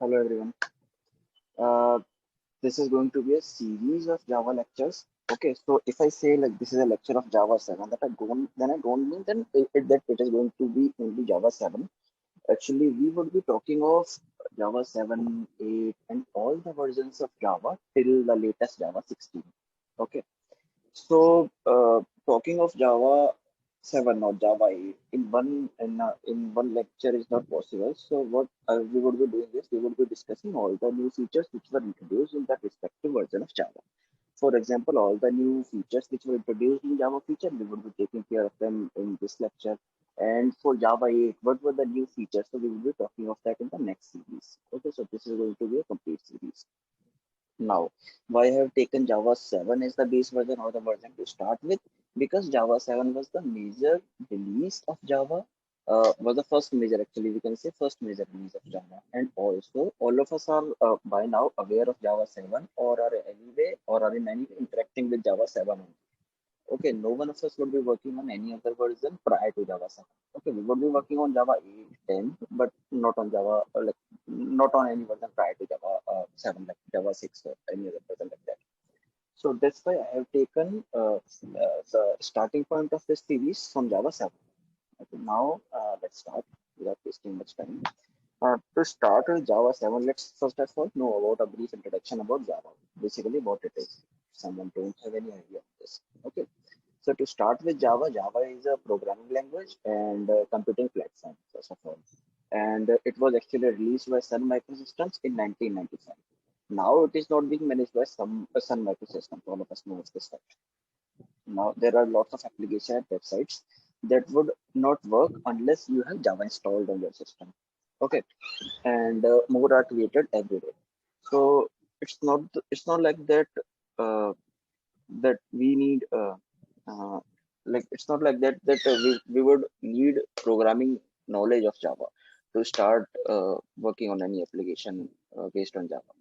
Hello everyone. Uh, this is going to be a series of Java lectures. Okay, so if I say like this is a lecture of Java 7, then I don't mean that it is going to be only Java 7. Actually, we would be talking of Java 7, 8, and all the versions of Java till the latest Java 16. Okay, so, talking of Java 7 or Java 8 in one lecture is not possible. So, what we would be doing is we would be discussing all the new features which were introduced in that respective version of Java. For example, all the new features which were introduced in Java feature, we would be taking care of them in this lecture. And for Java 8, what were the new features? So, we will be talking of that in the next series. Okay, so this is going to be a complete series. Now, why I have taken Java 7 as the base version or the version to start with? Because Java 7 was the major release of Java, was the first major, actually, we can say first major release of Java. And also, all of us are by now aware of Java 7 or are anyway or are in any way interacting with Java 7. Okay, no one of us would be working on any other version prior to Java 7. Okay, we would be working on Java 8, 10, but not on Java, not on any version prior to Java 7, like Java 6 or any other version like that. So that's why I have taken the starting point of this series from Java 7. Okay, now let's start without wasting much time. To start with Java 7, let's first of all know about a brief introduction about Java. Basically, what it is. Someone don't have any idea of this. Okay. So to start with Java, Java is a programming language and a computing platform, first of all. And it was actually released by Sun Microsystems in 1995. Now it is not being managed by some Sun Microsystems. All of us know this fact. Now there are lots of application and websites that would not work unless you have Java installed on your system. Okay, and more are created every day. So it's not like that that we need uh, like it's not like that we would need programming knowledge of Java to start working on any application based on Java.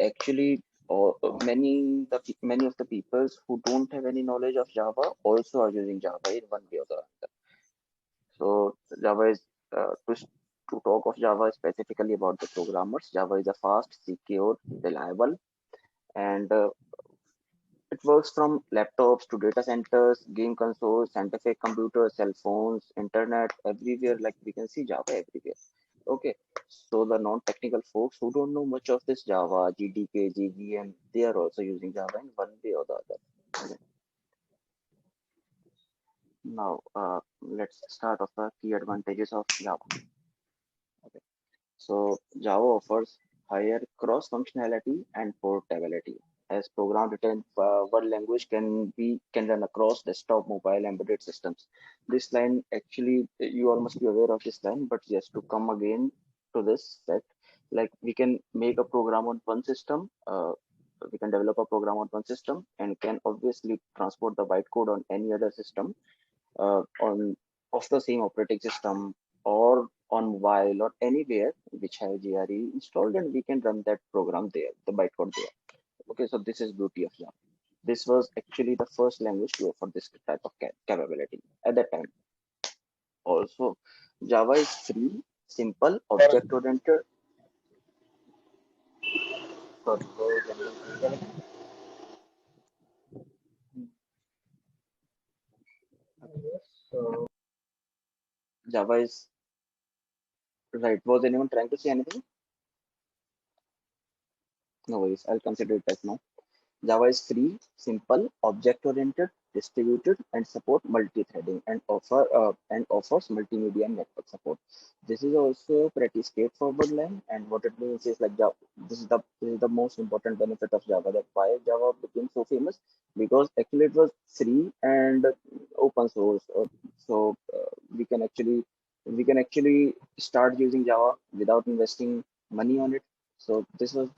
Actually, many of the peoples who don't have any knowledge of Java also are using Java in one way or the other. So Java is to talk of Java specifically about the programmers. Java is a fast, secure, reliable, and it works from laptops to data centers, game consoles, scientific computers, cell phones, internet, everywhere. Like we can see Java everywhere. Okay, so the non-technical folks who don't know much of this Java, GDK, JVM, they are also using Java in one way or the other. Okay. Now, let's start off the key advantages of Java. Okay. So Java offers higher cross functionality and portability. As program written one language can run across desktop, mobile, embedded systems. This line actually you all must be aware of this line, but yes, to come again to this set, like we can make a program on one system. We can develop a program on one system and can obviously transport the bytecode on any other system on of the same operating system or on mobile or anywhere which has GRE installed, and we can run that program there, the bytecode there. Okay, so this is beauty of Java. This was actually the first language to offer this type of capability at that time. Also, Java is free, simple, object-oriented. Sorry, so Java is right. Was anyone trying to say anything? No worries. I'll consider it as no. Java is free, simple, object-oriented, distributed, and support multi-threading and offers multimedia and network support. This is also pretty straightforward line, and what it means is like Java. This is the most important benefit of Java. That why Java became so famous, because actually it was free and open source. So we can actually start using Java without investing money on it. So this was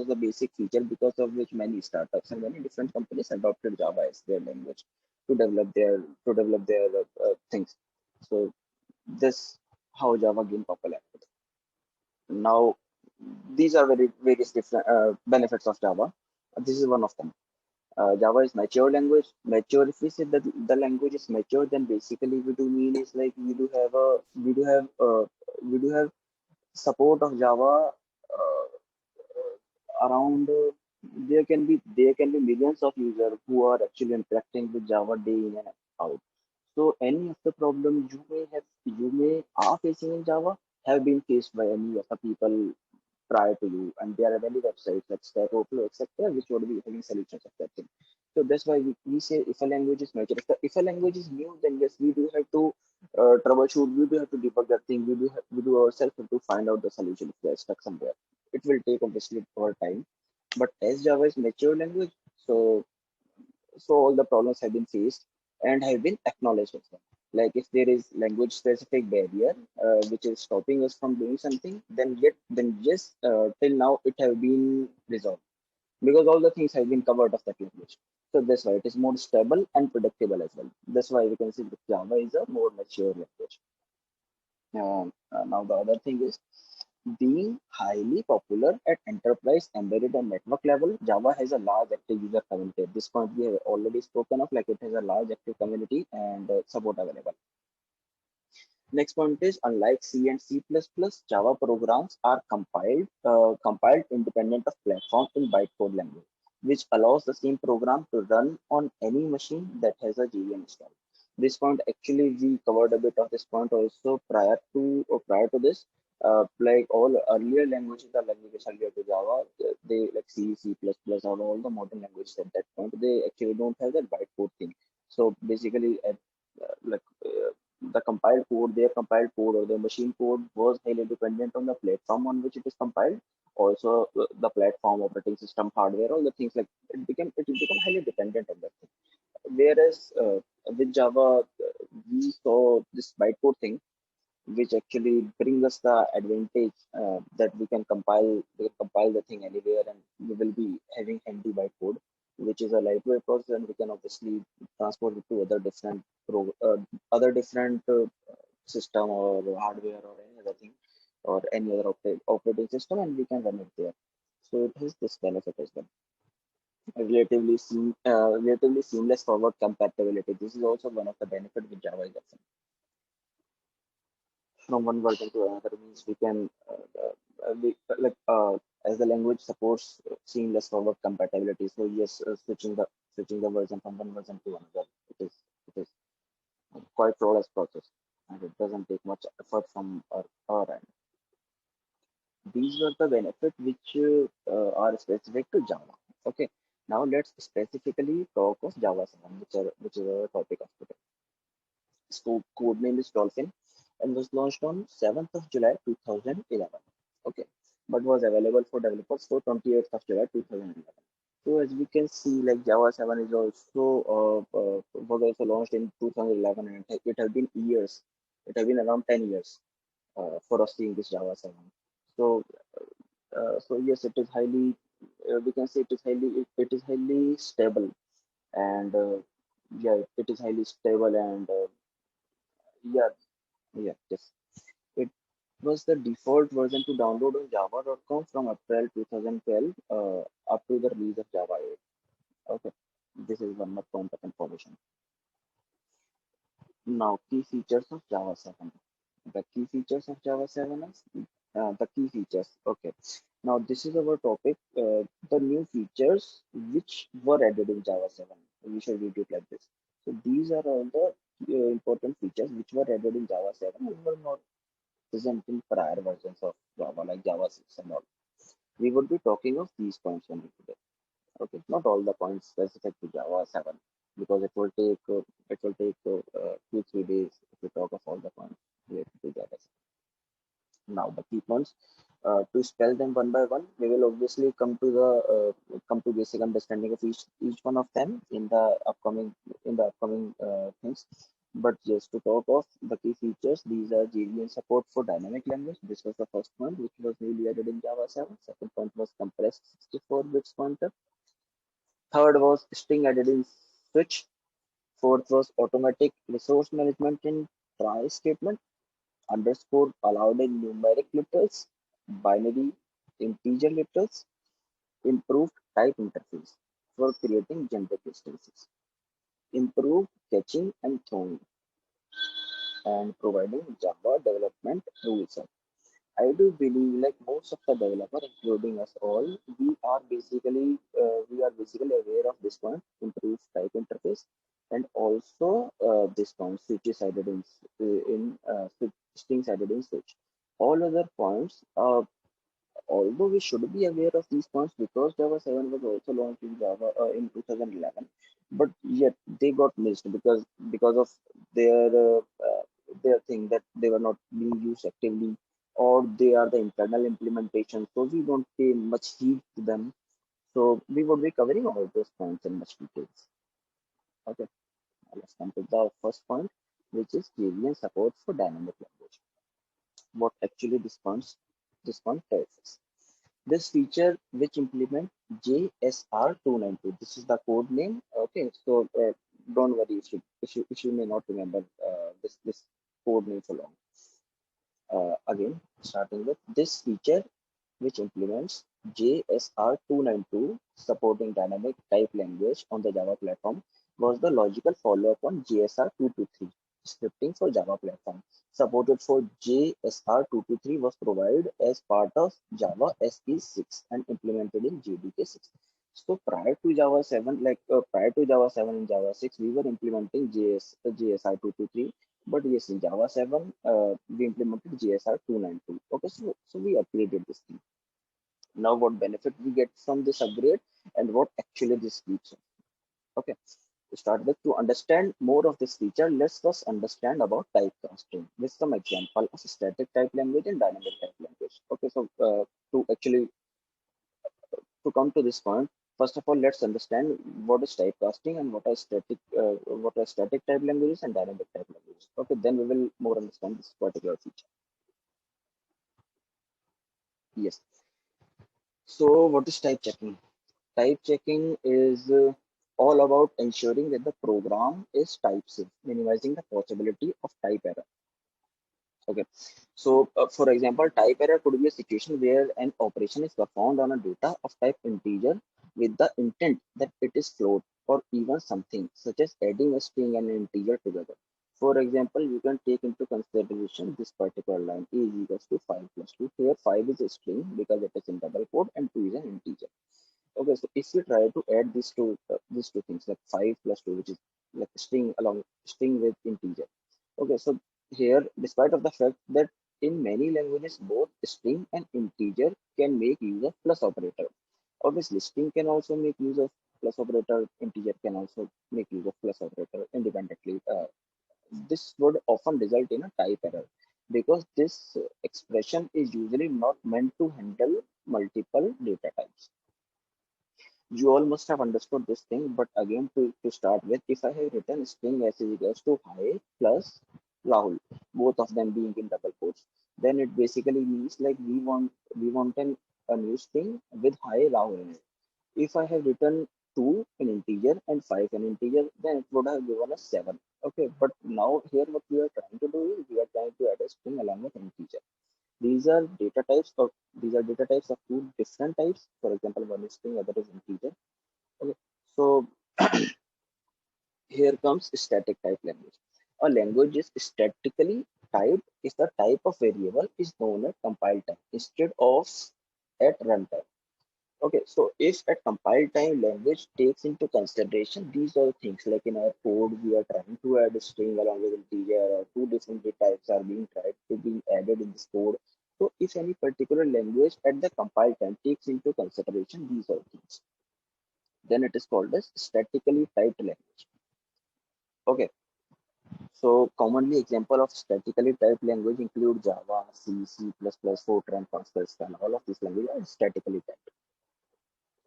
the basic feature because of which many startups and many different companies adopted Java as their language to develop their things. So this how Java gained popularity. Now these are very various different benefits of Java. This is one of them. Java is mature language. Mature, if we say that the language is mature, then basically we do mean is like we do have support of Java around there can be millions of users who are actually interacting with Java day in and out. So any of the problems you may are facing in Java have been faced by any of the people prior to you, and there are many websites like Stack Overflow, etc., which would be having solutions of that thing. So that's why we say if a language is mature, if a language is new, then yes, we do have to troubleshoot, we do have to debug that thing, we do ourselves have to find out the solution if we are stuck somewhere. It will take obviously our time, but as Java is mature language, so all the problems have been faced and have been acknowledged as well. Like if there is language specific barrier which is stopping us from doing something, then yes, till now it have been resolved because all the things have been covered of that language. So that's why it is more stable and predictable as well. That's why we can see that Java is a more mature language. Now the other thing is being highly popular at enterprise, embedded, and network level, Java has a large active user community. At this point, we have already spoken of, like it has a large active community and support available. Next point is, unlike C and C++, Java programs are compiled independent of platform in bytecode language, which allows the same program to run on any machine that has a JVM installed. This point actually we covered a bit of this point also prior to this. Like all earlier languages, the languages earlier to Java, they like C, C++, or all the modern languages at that point, they actually don't have that bytecode thing. So basically, the compiled code, their compiled code or their machine code was highly dependent on the platform on which it is compiled. Also, the platform, operating system, hardware, all the things like it became highly dependent on that thing. Whereas with Java, we saw this bytecode thing, which actually brings us the advantage that we can compile the thing anywhere, and we will be having handy bytecode, which is a lightweight process, and we can obviously transport it to other different system or hardware or any other thing or any other operating system, and we can run it there. So it has this benefit as well. Relatively seamless forward compatibility. This is also one of the benefits with Java is offering. From one version to another means we can as the language supports seamless forward compatibility. So yes, switching the version from one version to another, it is quite flawless process, and it doesn't take much effort from our end. These were the benefits which are specific to Java. Okay, now let's specifically talk of Java 7, which is our topic of today. So code name is Dolphin and was launched on 7th of July 2011. Okay, but was available for developers for 28th of July 2011. So as we can see, like Java 7 is also was also launched in 2011, and it has been years. It has been around 10 years for us seeing this Java 7. So yes, it is highly. We can say it is highly stable, and yeah, it is highly stable, and yeah, yeah, yes. It was the default version to download on java.com from April 2012 up to the release of Java 8. Okay, this is one more point of information. Now, key features of Java 7. The key features of Java 7 is the key features. Okay, now this is our topic. The new features which were added in Java 7. We shall read it like this. So these are all the important features which were added in Java 7 and were not present in prior versions of Java, like Java 6 and all. We would be talking of these points only today. Okay, not all the points specific to Java 7, because it will take 2-3 days if we talk of all the points related to Java 7. Now the key points. To spell them one by one, we will obviously come to basic understanding of each one of them in the upcoming things. But just to talk of the key features, these are JVM support for dynamic language. This was the first one, which was newly added in Java 7. Second point was compressed 64 bits pointer. Third was string added in switch. Fourth was automatic resource management in try statement. Underscore allowed in numeric literals, binary integer literals. Improved type interface for creating generic instances. Improved catching and throwing, and providing Java development rules. I do believe like most of the developer, including us all, we are basically aware of this point, improve type interface, and also this point, switch is added string added in switch. All other points, although we should be aware of these points because Java 7 was also launched in Java in 2011, but yet they got missed because of their uh, uh, their thing that they were not being used actively, or they are the internal implementation, so we don't pay much heed to them. So we would be covering all those points in much details. Okay, now let's come to the first point, which is JVM support for dynamic language. What actually this point tells us. This feature which implement JSR292. This is the code name. Okay, so don't worry if you may not remember this code name for long. Again, starting with this feature which implements JSR292 supporting dynamic type language on the Java platform was the logical follow-up on JSR223 scripting for Java platform. Supported for JSR223 was provided as part of Java SE6 and implemented in JDK6. So prior to Java 7, prior to Java 7 and Java 6, we were implementing JSR223, but yes, in Java 7, we implemented JSR 292. Okay, so we upgraded this thing. Now, what benefit we get from this upgrade and what actually this feature? Okay, to start with, to understand more of this feature, let's first understand about typecasting with some example of static type language and dynamic type language. Okay, so to come to this point, first of all, let's understand what is typecasting and what are static type languages and dynamic type languages. Okay, then we will more understand this particular feature. Yes. So, what is type checking? Type checking is all about ensuring that the program is type safe, minimizing the possibility of type error. Okay, so for example, type error could be a situation where an operation is performed on a data of type integer with the intent that it is float or even something, such as adding a string and an integer together. For example, you can take into consideration this particular line a is equals to 5 plus 2. Here 5 is a string because it is in double quote and 2 is an integer. Okay, so if you try to add these two things like 5 plus 2, which is like string with integer. Okay, so here, despite of the fact that in many languages both string and integer can make use of plus operator. Obviously, string can also make use of plus operator. Integer can also make use of plus operator independently. This would often result in a type error because this expression is usually not meant to handle multiple data types. You all must have understood this thing, but again, to start with, if I have written string s is equals to hi plus Rahul, both of them being in double quotes, then it basically means like we want a new string with hi Rahul in it. If I have written 2 in integer and 5 in integer, then it would have given us 7. Okay, but now here what we are trying to do is we are trying to add a string along with integer. These are data types of these are data types of two different types. For example, one is string, other is integer. Okay. So here comes static type language. A language is statically typed if the type of variable is known at compile time instead of at runtime. Okay, so if at compile time language takes into consideration these all things, like in our code we are trying to add a string along with integer or two different data types are being tried to be added in this code. So if any particular language at the compile time takes into consideration these all things, then it is called as statically typed language. Okay, so commonly example of statically typed language include Java, C, C++, Fortran, Pascal, Scala. All of these languages are statically typed.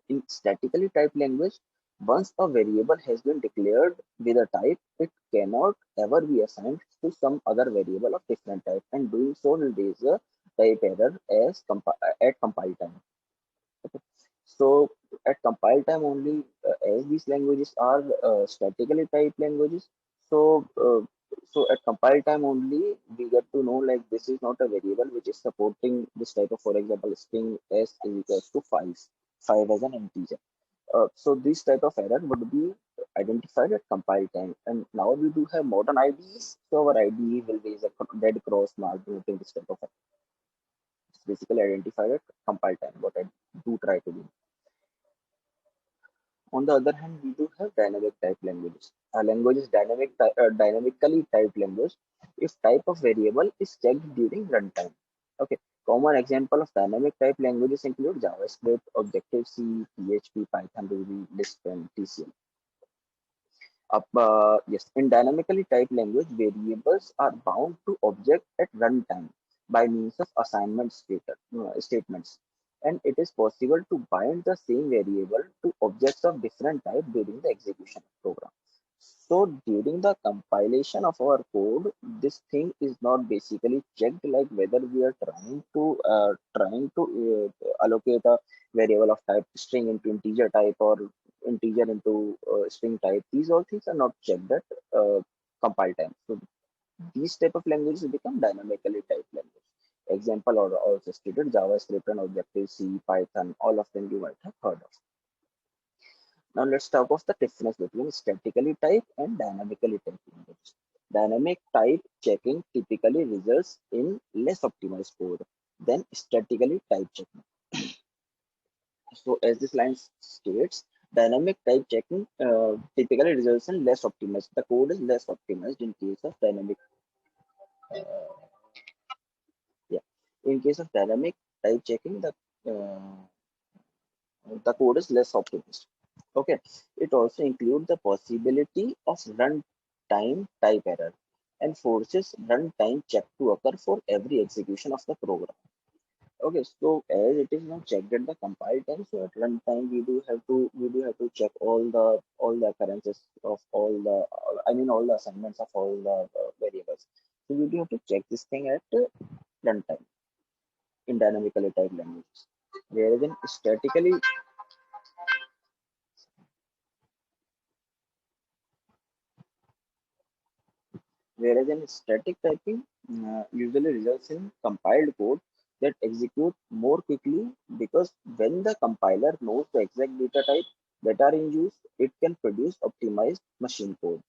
In statically typed language, once a variable has been declared with a type, it cannot ever be assigned to some other variable of different type, and doing so will raise a type error at compile time. Okay. So at compile time only, as these languages are statically typed languages, so so at compile time only we get to know like this is not a variable which is supporting this type of, for example, string s is equals to 5 as an integer. So this type of error would be identified at compile time. And now we do have modern IDEs, so our IDE will raise a red cross mark denoting this type of error. basically identified at compile time, what I do try to do. On the other hand, we do have dynamic type languages. A language is dynamically typed language if type of variable is checked during runtime. Okay, common example of dynamic type languages include JavaScript, Objective-C, PHP, Python, Ruby, Lisp, and TCL. Yes, in dynamically typed language, variables are bound to object at runtime by means of statements, and it is possible to bind the same variable to objects of different type during the execution of program. So during the compilation of our code, this thing is not basically checked like whether we are trying to allocate a variable of type string into integer type or integer into string type. These all things are not checked at compile time. So these type of languages become dynamically typed language. Example or also stated JavaScript and Objective-C, Python, all of them you might have heard of. Now let's talk of the difference between statically typed and dynamically typed language. Dynamic type checking typically results in less optimized code than statically type checking. So as this line states, dynamic type checking typically results in less optimized. The code is less optimized in case of dynamic. Yeah, in case of dynamic type checking, the code is less optimized. Okay, it also includes the possibility of runtime type error and forces runtime check to occur for every execution of the program. Okay, so as it is now checked at the compile time, so at runtime we do have to check all the occurrences of all the assignments of all the variables. So we do have to check this thing at runtime in dynamically typed languages. Whereas in statically Whereas in static typing usually results in compiled code that execute more quickly because when the compiler knows the exact data type that are in use, it can produce optimized machine code.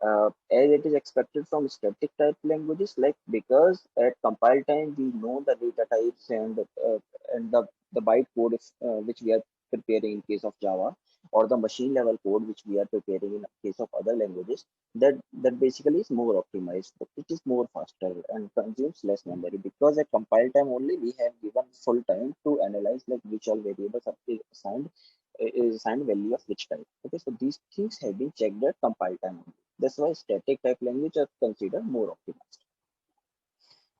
As it is expected from static type languages, like because at compile time we know the data types and the byte code which we are preparing in case of Java, or the machine level code which we are preparing in case of other languages, that basically is more optimized, but it is more faster and consumes less memory because at compile time only we have given full time to analyze like which all variables are assigned value of which type. Okay, so these things have been checked at compile time only. That's why static type language are considered more optimized.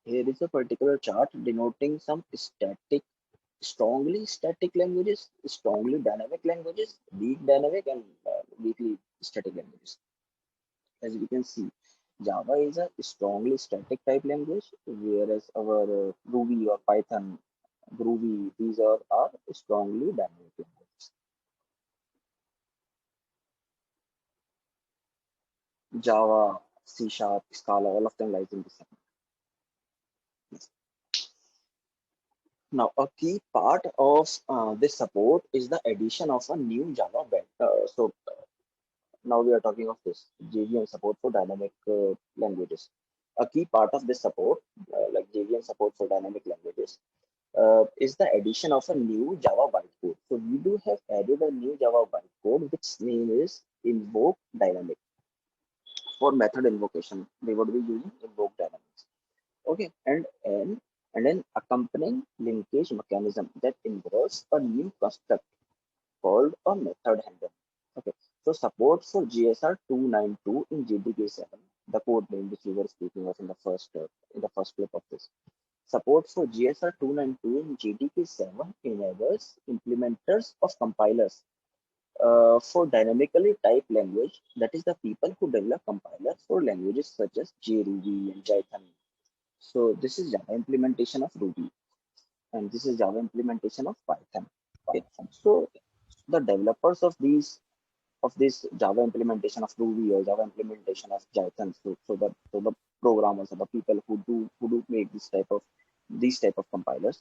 Here is a particular chart denoting some strongly static languages, strongly dynamic languages, weak dynamic, and weakly static languages. As we can see, Java is a strongly static type language, whereas our Ruby or Python, Groovy, these are strongly dynamic languages. Java, C Sharp, Scala, all of them lies in this segment. Yes. Now, a key part of this support is the addition of a new Java bed. Now we are talking of this JVM support for dynamic languages. A key part of this support, like JVM support for dynamic languages, is the addition of a new Java bytecode. So we do have added a new Java bytecode, which name is invoke dynamic. For method invocation, we would be using invoke dynamics. Okay, and an accompanying linkage mechanism that involves a new construct called a method handler. Okay, so support for GSR 292 in JDK7, the code name which we were speaking of in the first clip of this. Support for GSR 292 in JDK7 enables implementers of compilers for dynamically typed language, that is the people who develop compilers for languages such as JRuby and Jython. So this is Java implementation of Ruby, and this is Java implementation of Python. Okay. So the developers of this Java implementation of Ruby or Java implementation of Jython, so the programmers or the people who do make these type of compilers.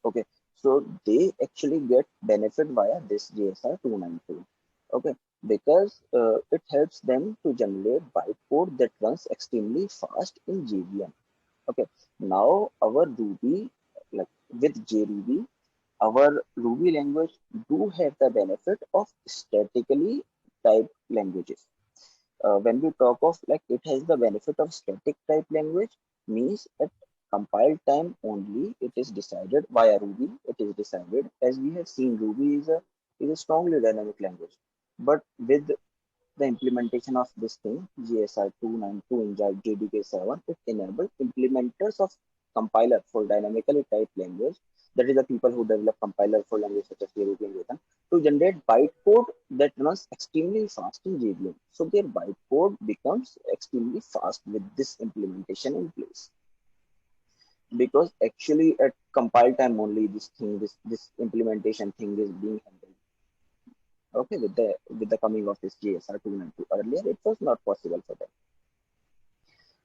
Okay, so they actually get benefit via this GSR 292. Okay, because it helps them to generate bytecode that runs extremely fast in JVM. Okay, now our Ruby like with JRuby, our Ruby language do have the benefit of statically typed languages. When we talk of like it has the benefit of static type language, means at compile time only it is decided via Ruby. It is decided, as we have seen, Ruby is a strongly dynamic language. But with the implementation of this thing, GSR 292 in JDK 7, it enables implementers of compiler for dynamically typed language, that is the people who develop compiler for language such as JRuby and Python, to generate bytecode that runs extremely fast in JVM. So their bytecode becomes extremely fast with this implementation in place. Because actually at compile time only this implementation thing is being handled. Okay, with the coming of this GSR 292. Earlier it was not possible for them.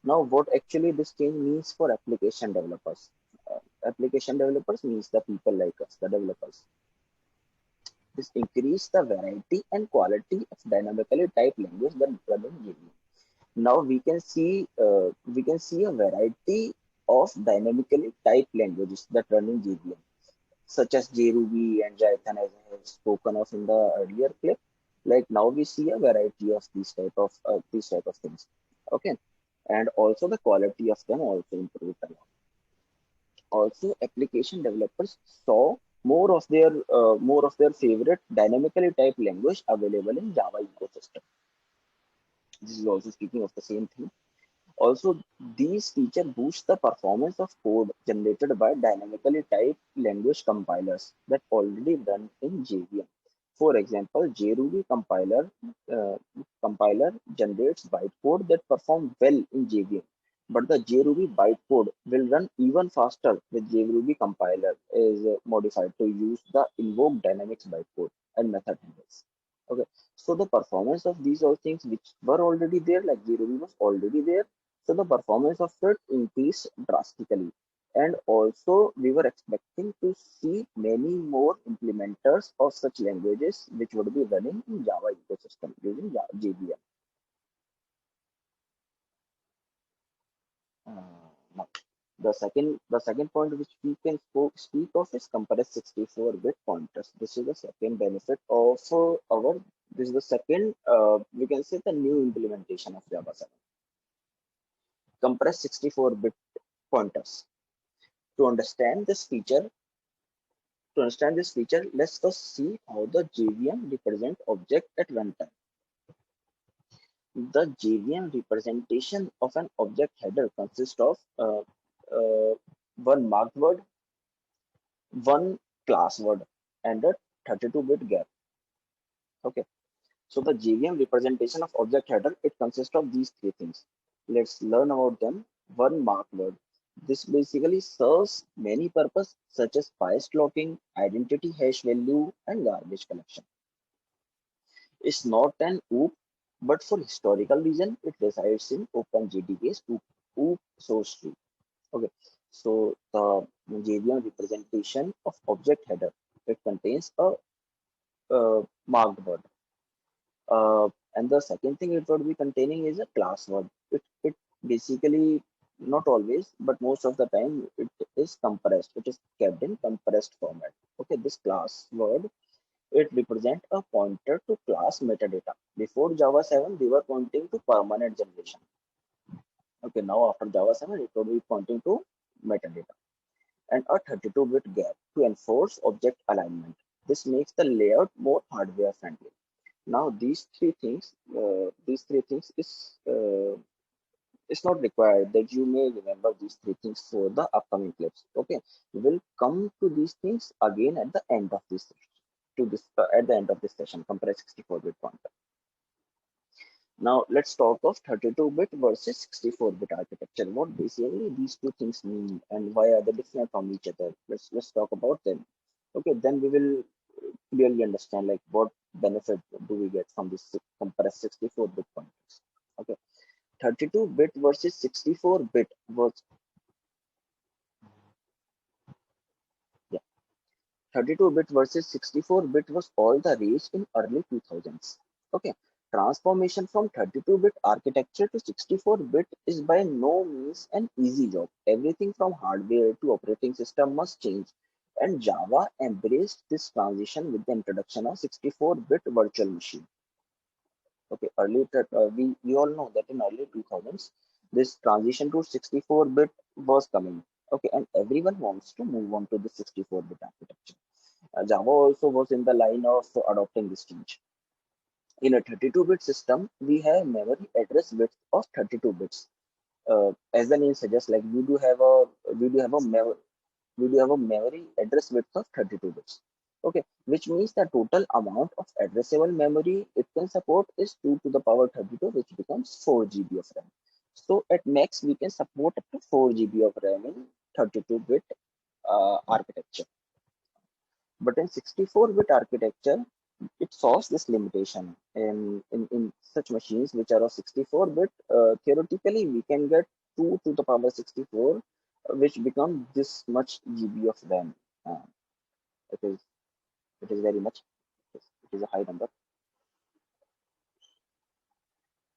Now, what actually this change means for application developers? Application developers means the people like us, the developers. This increase the variety and quality of dynamically typed language that run in JVM. Now we can see a variety of dynamically typed languages that run in JVM, such as JRuby and Jython, as I have spoken of in the earlier clip. Like now we see a variety of these type of things. Okay, and also the quality of them also improved a lot. Also, application developers saw more of their favorite dynamically typed language available in Java ecosystem. This is also speaking of the same thing. Also, these features boost the performance of code generated by dynamically typed language compilers that already run in JVM. For example, JRuby compiler generates bytecode that perform well in JVM, but the JRuby bytecode will run even faster with JRuby compiler is modified to use the invoke dynamics bytecode and method handles. Okay, so the performance of these all things which were already there, like JRuby was already there, so the performance of it increased drastically. And also we were expecting to see many more implementers of such languages which would be running in Java ecosystem using JVM. Now, the second point which we can speak of is compressed 64-bit pointers. This is the second benefit of our. This is the second we can say the new implementation of Java 7. Compressed 64-bit pointers. To understand this feature, let's first see how the JVM represent object at runtime. The JVM representation of an object header consists of one marked word, one class word, and a 32-bit gap. Okay, so the JVM representation of object header, it consists of these three things. Let's learn about them. One marked word. This basically serves many purposes such as bias locking, identity hash value, and garbage collection. It's not an OOP, but for historical reason, it resides in OpenJDK's OOP source tree. Okay, so the JVM representation of object header, it contains a marked word. And the second thing it would be containing is a class word. It basically, not always, but most of the time, it is compressed. It is kept in compressed format. Okay, this class word, it represents a pointer to class metadata. Before Java 7, they were pointing to permanent generation. Okay, now after Java 7, it will be pointing to metadata. And a 32-bit gap to enforce object alignment. This makes the layout more hardware friendly. Now these three things is it's not required that you may remember these three things for the upcoming clips. Okay, we will come to these things again at the end of this at the end of this session. Compress 64-bit pointer. Now let's talk of 32-bit versus 64-bit architecture. What basically these two things mean and why are they different from each other? Let's talk about them. Okay, then we will clearly understand like what benefit do we get from this compressed 64-bit pointers. Okay, 32-bit versus 64-bit was 32-bit versus 64-bit was all the rage in early 2000s. Okay, Transformation from 32-bit architecture to 64-bit is by no means an easy job. Everything from hardware to operating system must change, and Java embraced this transition with the introduction of 64-bit virtual machine. Okay, we all know that in early 2000s, this transition to 64-bit was coming. Okay, and everyone wants to move on to the 64-bit architecture. Java also was in the line of adopting this change. In a 32-bit system, we have memory address width of 32 bits. As the name suggests, like we do have a we do have a memory address width of 32 bits. Okay, which means the total amount of addressable memory it can support is 2 to the power 32, which becomes 4 GB of RAM. So at max, we can support up to 4 GB of RAM in 32-bit architecture. But in 64-bit architecture, it solves this limitation. In such machines which are of 64-bit, theoretically, we can get 2 to the power 64, which become this much GB of RAM. Uh, it is it is very much. It is a high number.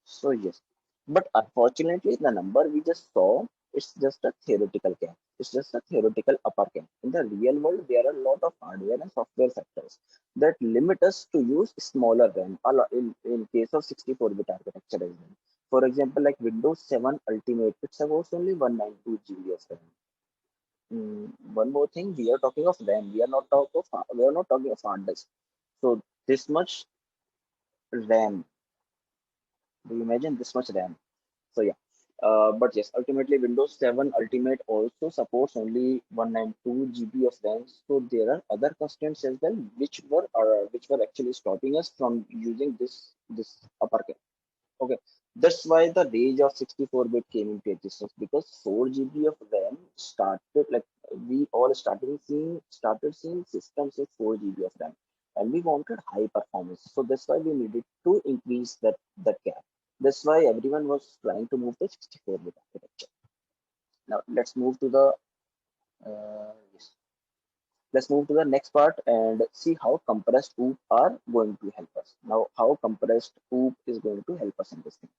So yes, but unfortunately, the number we just saw it's just a theoretical cap. It's just a theoretical upper cap. In the real world, there are a lot of hardware and software factors that limit us to use smaller RAM. In case of 64-bit architecture as well. For example, like Windows 7 Ultimate, it supports only 192 GB of RAM. One more thing, we are talking of RAM. We are not talking of hard disk. So this much RAM. Do you imagine this much RAM? So yeah, but yes, ultimately Windows 7 Ultimate also supports only 192 GB of RAM. So there are other constraints as well, which were actually stopping us from using this upper cap. Okay, that's why the range of 64-bit came into existence because 4 GB of RAM started like we all started seeing systems with 4 GB of RAM, and we wanted high performance. So that's why we needed to increase that gap. That's why everyone was trying to move to 64-bit architecture. Now yes, let's move to the next part and see how compressed OOP are going to help us. Now, how compressed OOP is going to help us in this thing.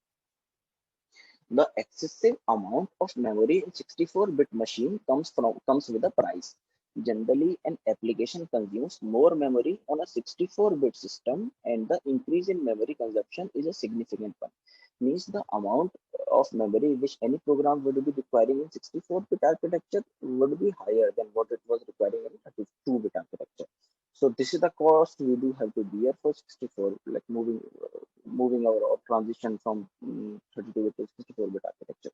The excessive amount of memory in 64-bit machine comes with a price. Generally, an application consumes more memory on a 64-bit system, and the increase in memory consumption is a significant one. Means the amount of memory which any program would be requiring in 64-bit architecture would be higher than what it was requiring in 32-bit architecture. So this is the cost we do have to bear for 64, like moving our transition from 32-bit to 64-bit architecture.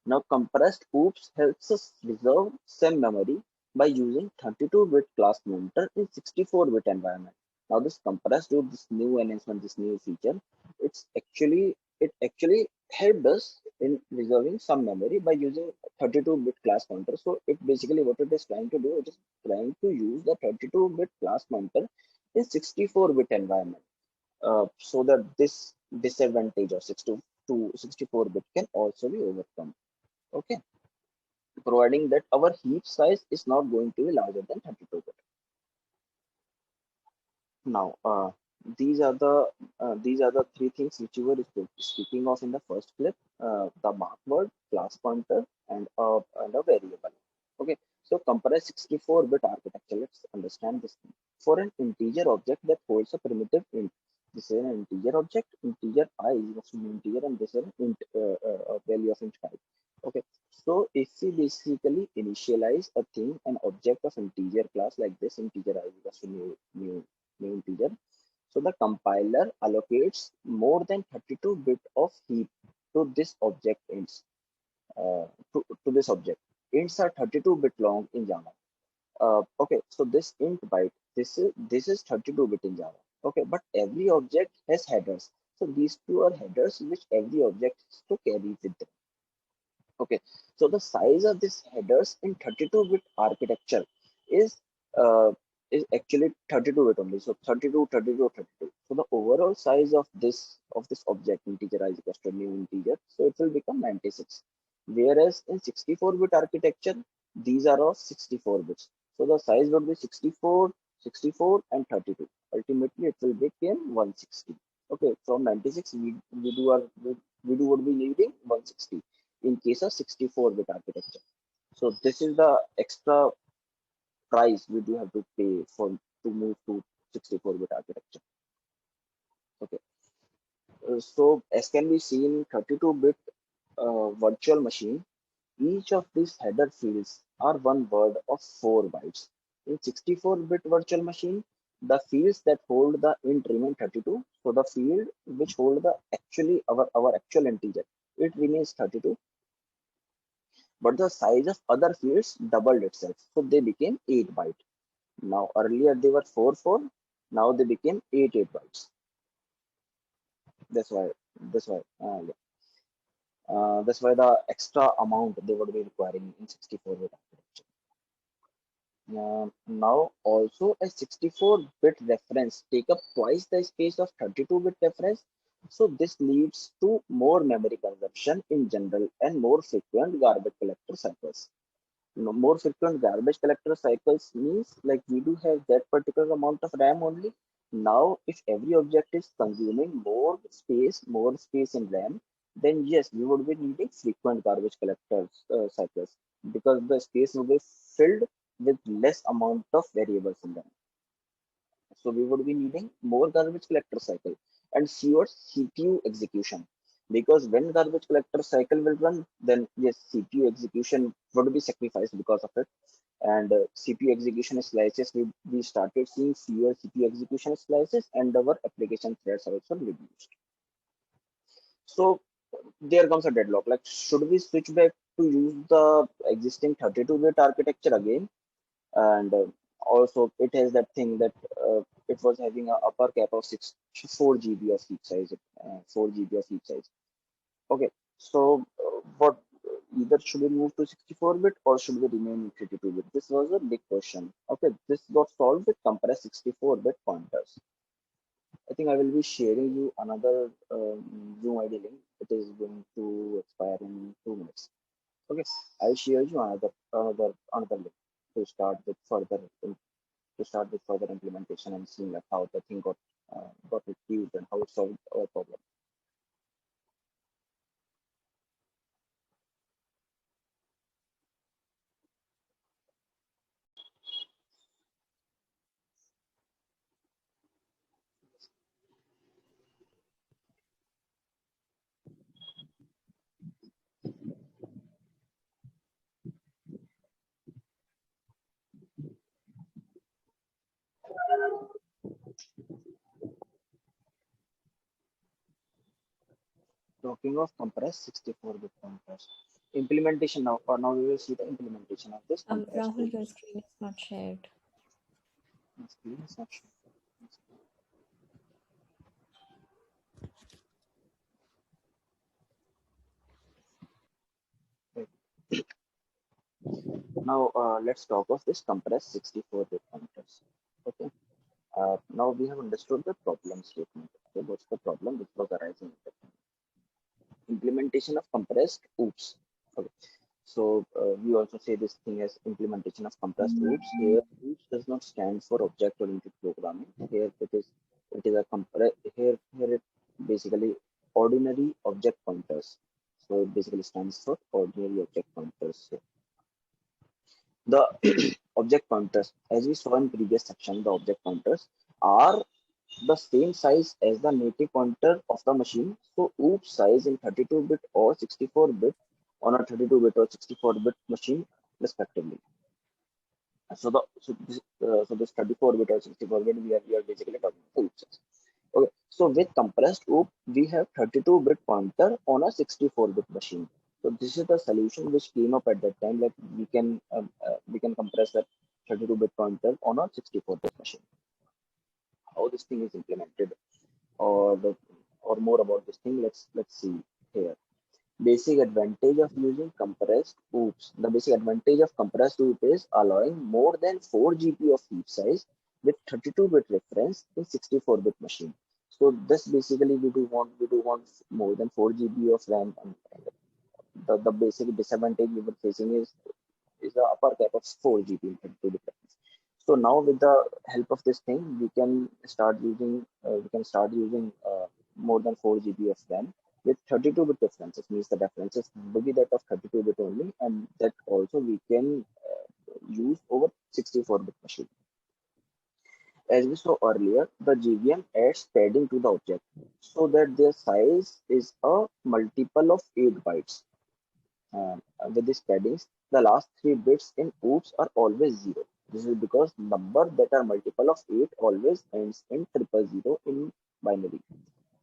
Now, compressed OOPS helps us reserve some memory by using 32-bit class pointer in 64-bit environment. Now, this compressed OOP, this new enhancement, this new feature, it actually helped us in reserving some memory by using 32-bit class pointer. So, it basically what it is trying to do, it is trying to use the 32-bit class pointer in 64-bit environment, so that this disadvantage of 64-bit can also be overcome. Okay, providing that our heap size is not going to be larger than 32-bit. Now, these are the three things which you were speaking of in the first clip: the mark word, class pointer, and a variable. Okay, so compress 64-bit architecture. Let's understand this thing. For an integer object that holds a primitive int, this is an integer object. Integer I is equal to integer, and this is an int value of int 5. Okay, so if we basically initialize a thing, an object of integer class like this, integer I is equal to new integer. So the compiler allocates more than 32-bit of heap to this object ints. To this object. Ints are 32-bit long in Java. Okay, so this int byte, this is 32-bit in Java. Okay, but every object has headers. So these two are headers which every object has to carry with them. Okay, so the size of this headers in 32-bit architecture is uh, is actually 32-bit only. So 32, 32, 32. So the overall size of this object integer is equals to new integer. So it will become 96. Whereas in 64-bit architecture, these are of 64 bits. So the size would be 64, 64, and 32. Ultimately, it will become 160. Okay, from 96 we do would be needing 160 in case of 64-bit architecture. So this is the extra price we do have to pay for to move to 64-bit architecture. Okay, so as can be seen, 32-bit virtual machine, each of these header fields are one word of 4 bytes. In 64-bit virtual machine, the fields that hold the int remain 32. So the field which hold the actually our actual integer, it remains 32. But the size of other fields doubled itself. So they became 8 byte. Now earlier they were 4 4. Now they became 8 bytes. That's why that's why yeah. That's why the extra amount they would be requiring in 64-bit architecture. Now also a 64-bit reference take up twice the space of 32-bit reference. So this leads to more memory consumption in general and more frequent garbage collector cycles. More frequent garbage collector cycles means like we do have that particular amount of RAM only. Now, if every object is consuming more space in RAM, then yes, we would be needing frequent garbage collector cycles because the space will be filled with less amount of variables in them. So we would be needing more garbage collector cycle and fewer CPU execution. Because when garbage collector cycle will run, then yes, CPU execution would be sacrificed because of it. And CPU execution slices, we started seeing fewer CPU execution slices and our application threads are also reduced. So there comes a deadlock. Like, should we switch back to use the existing 32-bit architecture again? And also it has that thing that it was having a upper cap of 4 GB of heap size, 4 GB of heap size. Okay, so what either should we move to 64-bit or should we remain in 32-bit? This was a big question. Okay, this got solved with compressed 64-bit pointers. I think I will be sharing you another Zoom ID link. It is going to expire in 2 minutes. Okay, I'll share you another link to start with further implementation and seeing like how the thing got retrieved and how it solved our problem. Talking of compressed 64-bit pointers, implementation now, or now we will see the implementation of this compressed Rahul, code. your screen is not shared. My screen is not showing. Right. Now let's talk of this compressed 64-bit pointers. Okay. Now we have understood the problem statement. Okay, what's the problem which was arising? Implementation of compressed oops. Okay. So we also say this thing as implementation of compressed OOPS. Here, OOPS does not stand for object-oriented programming. Here it is a here it basically ordinary object pointers. So it basically stands for ordinary object pointers. So the object pointers, as we saw in previous section, the object pointers are the same size as the native pointer of the machine. So OOPS size in 32-bit or 64-bit on a 32-bit or 64-bit machine respectively. So this 34-bit or 64-bit we are basically talking about OOPS. Okay, so with compressed OOP we have 32-bit pointer on a 64-bit machine. So this is the solution which came up at that time. Like we can compress that 32-bit pointer on a 64-bit machine. How this thing is implemented, or more about this thing, let's see here. Basic advantage of using compressed OOPS. The basic advantage of compressed OOP is allowing more than 4 GB of heap size with 32-bit reference in 64-bit machine. So this basically we do want more than 4 GB of RAM. And the basic disadvantage we were facing is the upper cap of 4 GB in 32-bit reference. So now with the help of this thing, we can start using more than 4 GB of RAM with 32-bit references, means the references will be that of 32-bit only, and that also we can use over 64-bit machine. As we saw earlier, the GVM adds padding to the object so that their size is a multiple of 8 bytes. With these paddings, the last 3 bits in OOPS are always 0. This is because number that are multiple of 8 always ends in 000 in binary.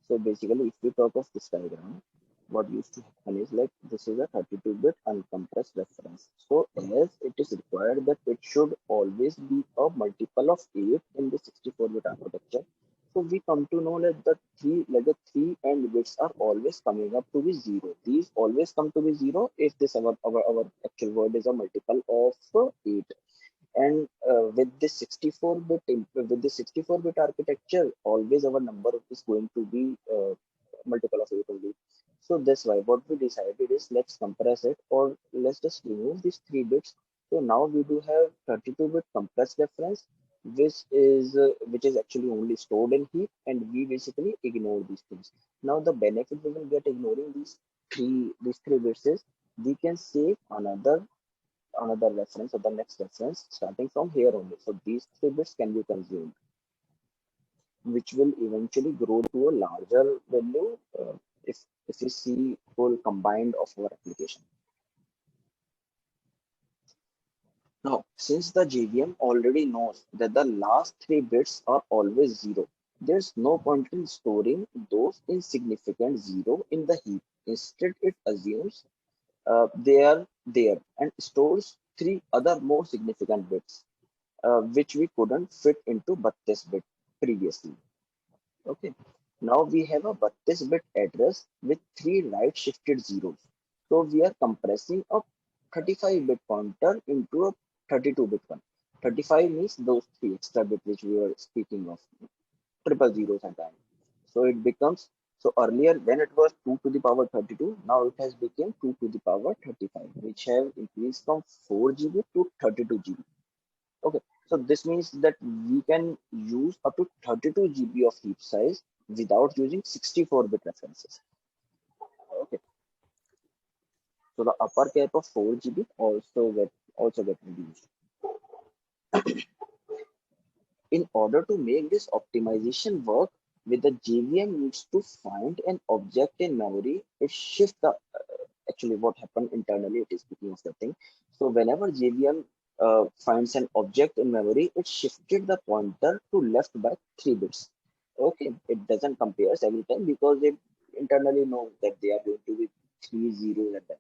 So basically, if we talk of this diagram, what used to happen is like this is a 32-bit uncompressed reference. So as it is required that it should always be a multiple of 8 in the 64-bit architecture. So we come to know that the three end bits are always coming up to be 0. These always come to be 0 if this our actual word is a multiple of 8. And with this 64-bit architecture, always our number is going to be multiple of 8 only. So that's why what we decided is let's compress it, or let's just remove these 3 bits. So now we do have 32-bit compressed reference, which is actually only stored in heap, and we basically ignore these things. Now the benefit we will get ignoring these three bits is we can save another reference or the next reference starting from here only. So these 3 bits can be consumed, which will eventually grow to a larger value if we see whole combined of our application. Now, since the JVM already knows that the last 3 bits are always 0, there's no point in storing those insignificant 0 in the heap. Instead, it assumes they are there and stores 3 other more significant bits, which we couldn't fit into 32-bit previously. Okay. Now we have a 32-bit address with 3 right shifted zeros. So we are compressing a 35-bit pointer into a 32-bit one. 35 means those 3 extra bits which we were speaking of, triple zeros and time. So it becomes, so earlier when it was 2 to the power 32, now it has become 2 to the power 35, which have increased from 4 GB to 32 GB. Okay, so this means that we can use up to 32 GB of heap size without using 64-bit references. Okay, so the upper cap of 4 GB also get reduced. In order to make this optimization work, with the JVM needs to find an object in memory. It shifts the actually what happened internally. It is speaking of the thing. So whenever JVM finds an object in memory, it shifted the pointer to left by 3 bits. Okay, it doesn't compare every time because it internally knows that they are going to be 3 zeros at them.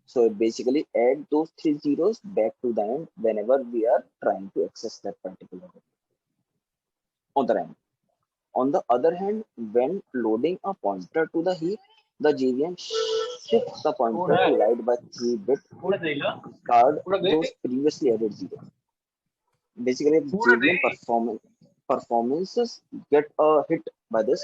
So it basically add those 3 zeros back to the end whenever we are trying to access that particular on the RAM. On the other hand, when loading a pointer to the heap, the JVM shifts the pointer to right by 3 bits to discard those previously added zeros. Basically, JVM performances get a hit by this,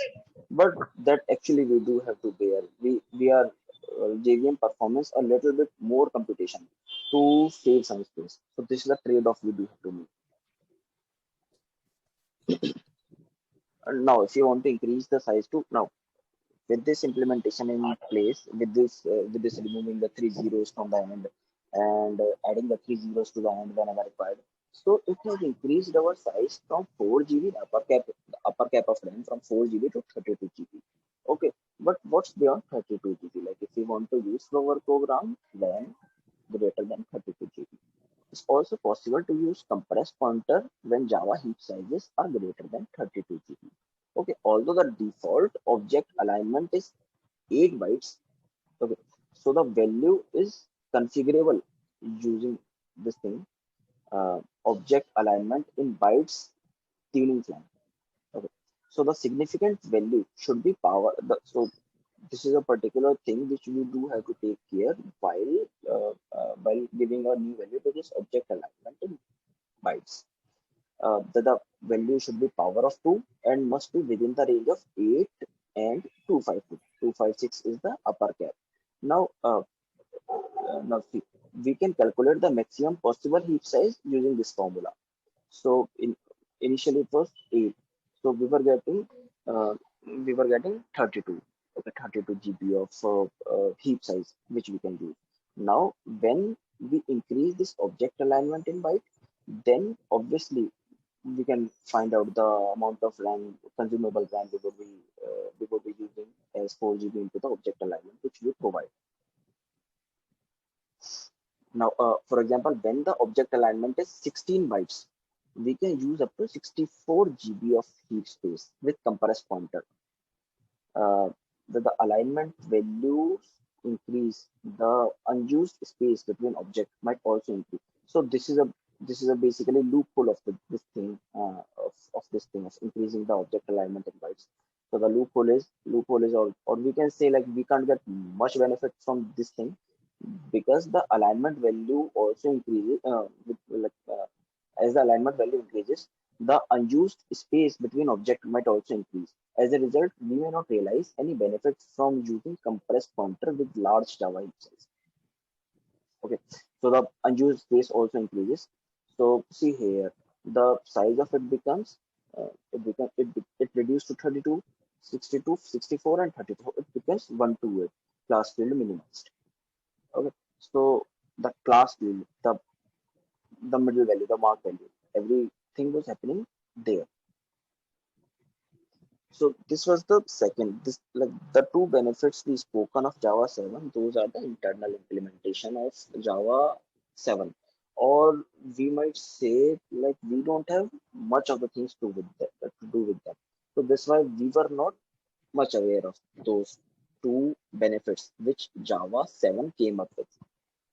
but that actually we do have to bear. We are JVM performance a little bit more computation to save some space. So this is a trade-off we do have to make. And now, if you want to increase the size to now, with this implementation in place, with this removing the 3 zeros from the end and adding the 3 zeros to the end whenever required, so it has increased our size from 4 GB, the upper cap of RAM from 4 GB to 32 GB. Okay, but what's beyond 32 GB? Like if we want to use slower program, then greater than 32 GB. It's also possible to use compressed pointer when Java heap sizes are greater than 32 GB. Okay, although the default object alignment is 8 bytes, okay, so the value is configurable using this thing, object alignment in bytes tuning plan. Okay, so the significant value should be so this is a particular thing which we do have to take care while giving a new value to this object alignment in bytes. The value should be power of 2 and must be within the range of 8 and 256. 256 is the upper cap. Now, now see, we can calculate the maximum possible heap size using this formula. So initially it was 8. So we were getting we were getting 32, okay, 32 GB of heap size, which we can use. Now, when we increase this object alignment in byte, then obviously we can find out the amount of RAM, consumable RAM we would be using as 4 GB into the object alignment, which we provide. Now, for example, when the object alignment is 16 bytes, we can use up to 64 GB of heap space with compressed pointer. uh, the alignment values increase, the unused space between object might also increase. So this is a basically loophole of this thing of this thing of increasing the object alignment in bytes. So the loophole is all, or we can say like we can't get much benefit from this thing because the alignment value also increases as the alignment value increases, the unused space between objects might also increase. As a result, we may not realize any benefit from using compressed pointer with large Java heap size. Okay, so the unused space also increases. So see here, the size of it becomes it reduced to 32, 62, 64, and 34. It becomes 128 class field minimized. Okay, so the class field, the middle value, the mark value, everything was happening there. So this was the second. This like the two benefits we spoken of Java 7. Those are the internal implementation of Java 7, or we might say like we don't have much of the things to do with that. So that's why we were not much aware of those two benefits which Java 7 came up with.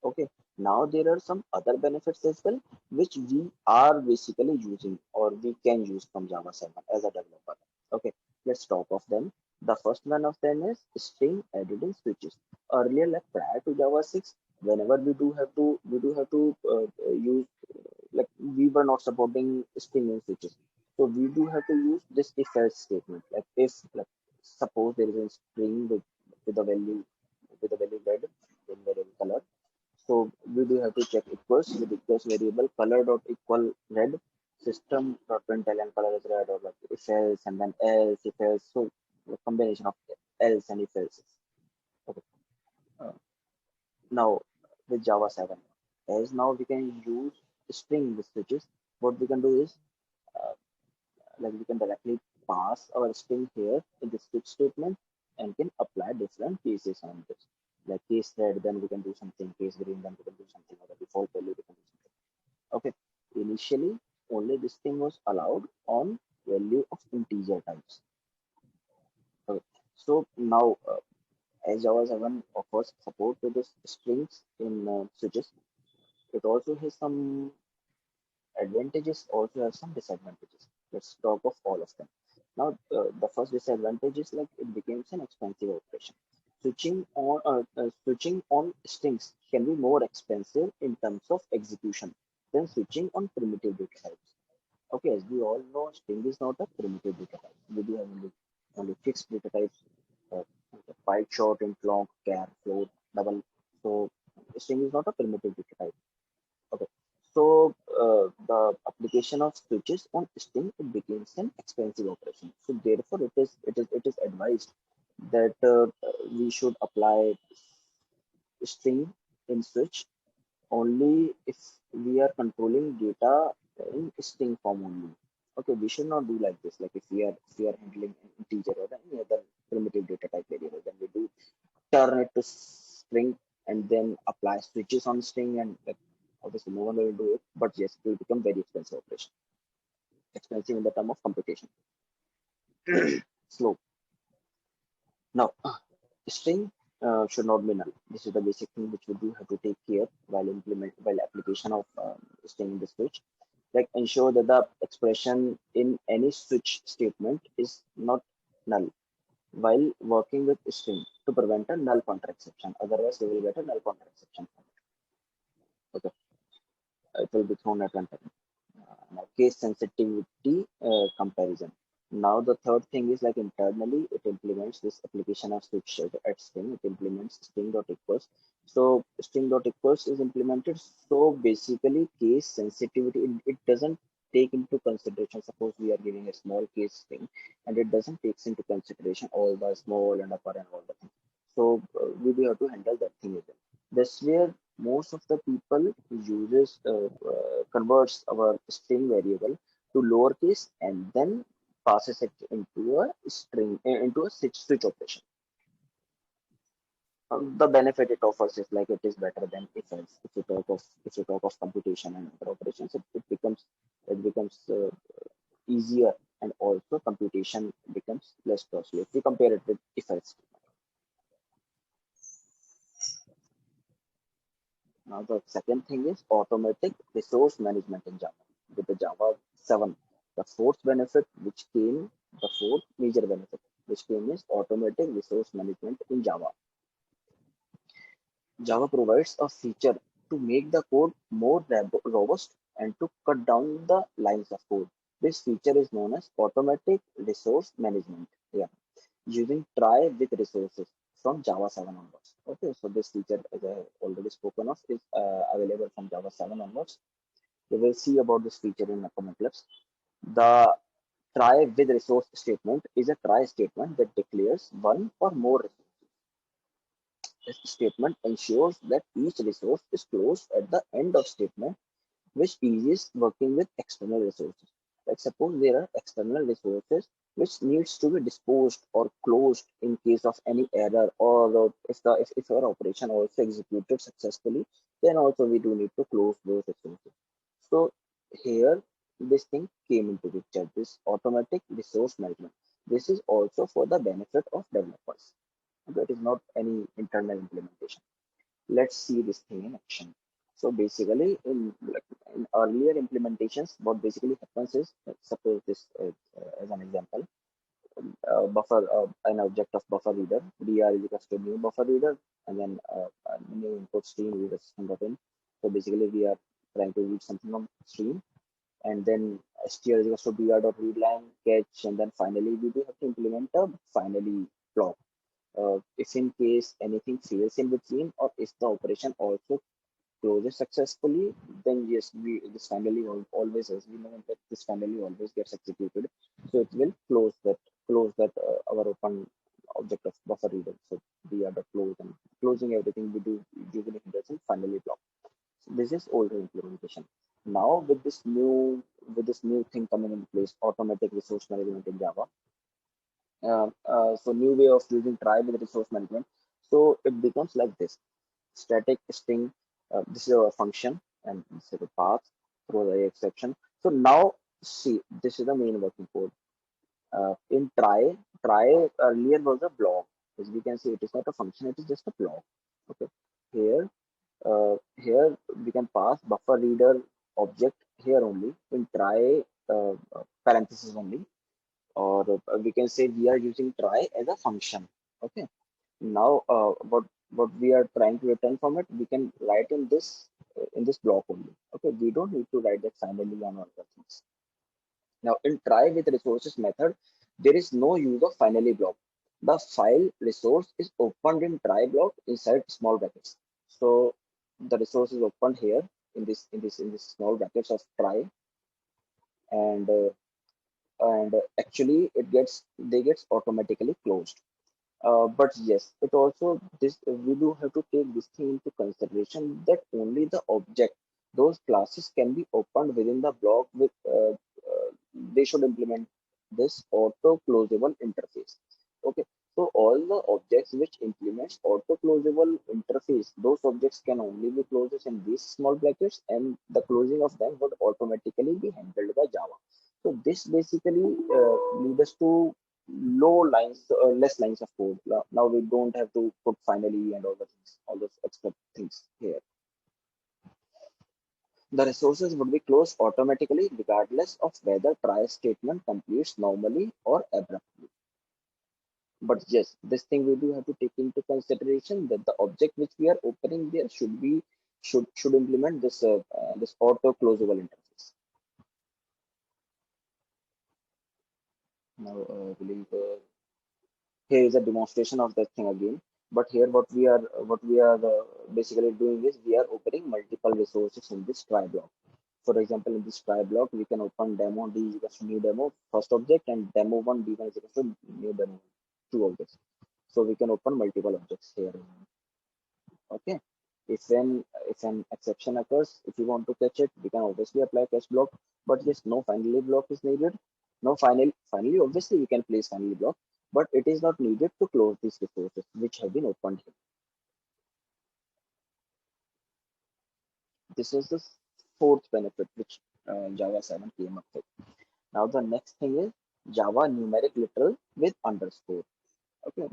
Okay, now there are some other benefits as well, which we are basically using or we can use from Java 7 as a developer. Okay, let's talk of them. The first one of them is string editing switches. Earlier, like prior to Java 6, whenever we do have to use like we were not supporting string in switches. So we do have to use this if else statement. Like if like suppose there is a string with a value red in variable color, so we do have to check equals with equals variable color dot equal red system dot println color is red, or like if else and then else if else. So the combination of else and if else. Okay. Uh, Now with Java 7, as now we can use string with switches. What we can do is uh, like we can directly pass our string here in the switch statement and can apply different cases on this. Like case red, then we can do something, case green, then we can do something, or the default value we can do something. Okay, initially only this thing was allowed on value of integer types. Okay, so now as Java 7 offers support to this strings in switches, it also has some advantages, also has some disadvantages. Let's talk of all of them. Now, the first disadvantage is like it becomes an expensive operation. Switching on strings can be more expensive in terms of execution than switching on primitive data types. Okay, as we all know, string is not a primitive data type. We do have only fixed data types, uh, byte, short, int, long, char, float, double. So string is not a primitive data type. Okay, so the application of switches on string it becomes an expensive operation. So therefore, it is advised that we should apply string in switch only if we are controlling data in string form only. Okay, we should not do like this. Like if we are handling an integer or any other primitive data type variable, then we do turn it to string and then apply switches on string, and like, obviously no one will do it. But yes, it will become very expensive operation. Expensive in the term of computation. Slow. Now, string should not be null. This is the basic thing which we do have to take care while application of string in the switch. Like ensure that the expression in any switch statement is not null while working with string to prevent a null pointer exception. Otherwise, we will get a null pointer exception. Okay, it will be thrown at runtime. Now, case sensitivity comparison. Now, the third thing is like internally, it implements this application of switch at string. It implements string dot equals. So, string dot equals is implemented. So, basically, case sensitivity, it doesn't take into consideration, suppose we are giving a small case thing and it doesn't takes into consideration all the small and upper and all the things. So we do have to handle that thing as well. That's where most of the people uses converts our string variable to lowercase and then passes it into a string into a switch operation. The benefit it offers is like it is better than if else. If you talk of computation and other operations, it becomes easier, and also computation becomes less costly if we compare it with if else. Now the second thing is automatic resource management in Java. With the Java 7, the fourth benefit which came, the fourth major benefit which came is automatic resource management in Java. Java provides a feature to make the code more robust and to cut down the lines of code. This feature is known as automatic resource management. Yeah, using try with resources from Java 7 onwards. Okay, so this feature, as I already spoken of, is available from Java 7 onwards. We will see about this feature in upcoming clips. The try with resource statement is a try statement that declares one or more resources. This statement ensures that each resource is closed at the end of statement, which eases working with external resources. Like suppose there are external resources which needs to be disposed or closed in case of any error, or if our operation also executed successfully, then also we do need to close those resources. So here this thing came into picture, this automatic resource management. This is also for the benefit of developers. That is not any internal implementation. Let's see this thing in action. So basically, in earlier implementations, what basically happens is, suppose this as an example, buffer an object of buffer reader, dr is equals to new buffer reader, and then a new input stream reader system dot in. So basically, we are trying to read something from stream, and then str is equals to br dot readline catch, and then finally we do have to implement a finally block. If in case anything fails in between, or if the operation also closes successfully, then yes, we this finally always, as we know that this finally always gets executed. So it will close that our open object of buffer reader. So we are the close, and closing everything we do usually hinders in finally block. So this is older implementation. Now with this new thing coming into place, automatic resource management in Java. So new way of using try with resource management. So it becomes like this: static string. This is a function, and this is a path throw the exception. So now see, this is the main working code. In try earlier was a block. As we can see, it is not a function; it is just a block. Okay. Here we can pass buffer reader object here only in try parenthesis only, or we can say we are using try as a function. Okay. Now what we are trying to return from it, we can write in this block only. Okay, we don't need to write that finally on other things. Now in try with resources method, there is no use of finally block. The file resource is opened in try block inside small brackets. So the resource is opened here in this small brackets of try, and actually they gets automatically closed. But yes, it also this we do have to take this thing into consideration that only the object, those classes can be opened within the block with they should implement this auto closable interface. Okay, so all the objects which implements auto closable interface, those objects can only be closed in these small brackets, and the closing of them would automatically be handled by Java. So this basically leads us to less lines of code. Now we don't have to put finally and all the things, all those extra things here. The resources would be closed automatically regardless of whether try statement completes normally or abruptly. But yes, this thing we do have to take into consideration that the object which we are opening there should implement this auto closable interface. Now, I believe here is a demonstration of that thing again. But here what we are basically doing is we are opening multiple resources in this try block. For example, in this try block, we can open demo d is equals to new demo first object and demo one d1 is equals to new demo two objects. So we can open multiple objects here. Okay. If an exception occurs, if you want to catch it, we can obviously apply catch block. But yes, no finally block is needed. No finally obviously we can place finally block, but it is not needed to close these resources which have been opened here. This is the fourth benefit which Java 7 came up with. Now the next thing is Java numeric literal with underscore. Okay,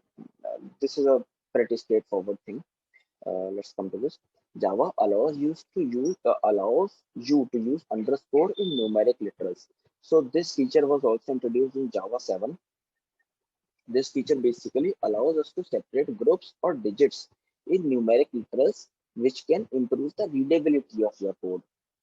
this is a pretty straightforward thing. Let's come to this. Java allows you to use underscore in numeric literals. So this feature was also introduced in Java 7. This feature basically allows us to separate groups or digits in numeric literals, which can improve the readability of your code.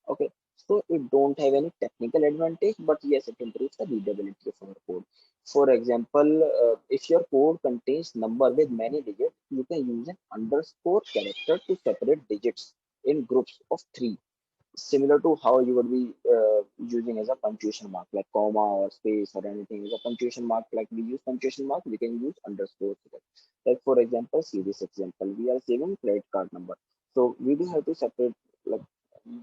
Okay, so it don't have any technical advantage, but yes, it improves the readability of our code. For example, if your code contains number with many digits, you can use an underscore character to separate digits in groups of three, similar to how you would be using as a punctuation mark, like comma or space or anything as a punctuation mark. Like we use punctuation mark, we can use underscore here. Like for example, see this example, we are saving credit card number, so we do have to separate, like